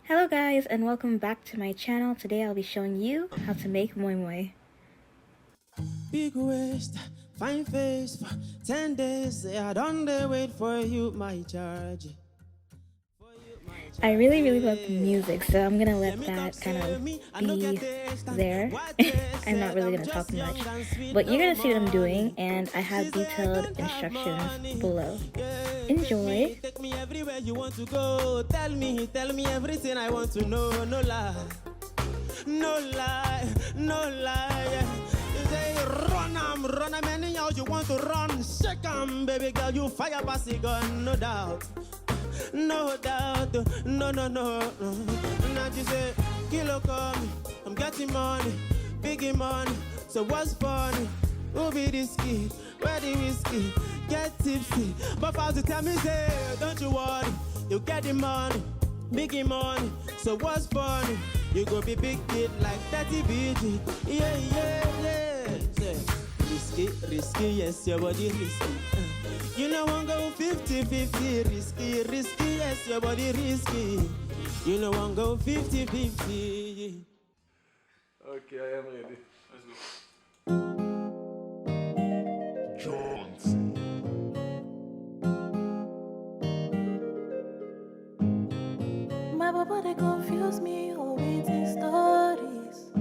Hello guys and welcome back to my channel. Today I'll be showing you how to make moi moi. Big waist, fine face for 10 days. I don't wait for you, my charge. I really love the music, so I'm gonna let that kind of be there. I'm not really gonna talk much, but you're gonna see what I'm doing, and I have detailed instructions below. Enjoy. Take me everywhere you want to go. Tell me everything I want to know. No lie, no lie, no lie. You say run, anyhow you want to run. Shake 'em, baby girl, you fire past the gun, no doubt. No doubt, no. Now you say, kilo come, I'm getting money, biggie money. So what's funny? Who be risky? Where the whiskey? Get tipsy. But to tell me, say, don't you worry, you get the money, biggie money. So what's funny? You go be big kid like 30 BG. Yeah. Risky, yes, your body risky. You know I'm go 50-50, risky, yes, your body risky. You know I'm go 50-50. Okay, I am ready. Let's go. My papa, they confuse me, always in stories.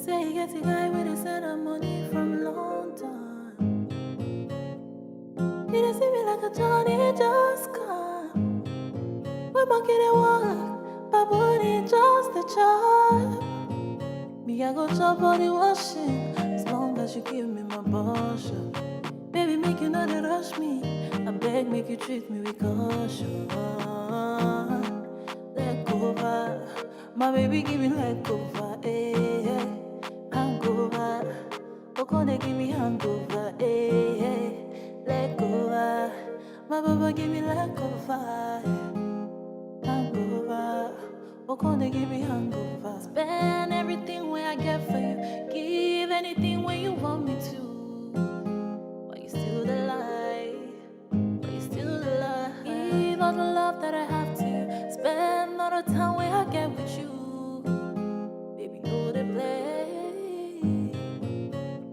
Say he gets a guy with a send her money from London. He didn't see me like a Johnny just come. When my kid walk, baboon just a chop. Me, I go chop all the washing, as long as you give me my portion. Baby, make you not rush me. I beg, make you treat me with caution. Leg over, my baby, give me leg over, eh. Hangover, Okone, give me hangover, eh. Leg over, my baby, give me leg over. Hangover, Okone, give me hangover. Spend everything where I get for you. Give anything when you want me to. But you still the lie. Give all the love that I have to. Spend all the time where I get with you. Baby, know the play.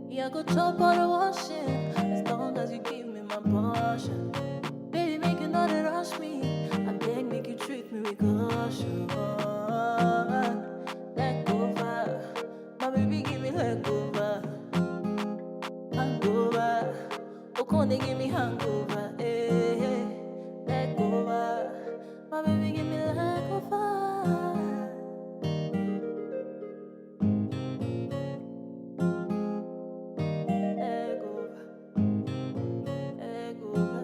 Yeah, go chop all the washing, as long as you give me my portion. Baby, make you not rush me. I beg, make you treat me with caution. Leg over, my baby, give me leg over. Hangover, Okone, give me hangover, eh. Leg over, my baby, give me leg over. Leg over, leg over.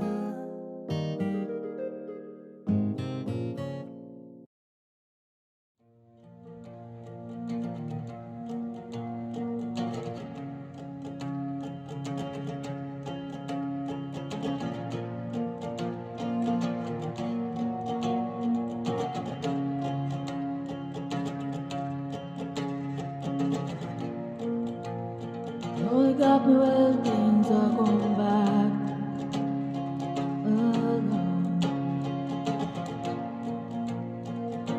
You got me when things are going back alone.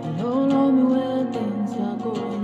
You don't know me when things are going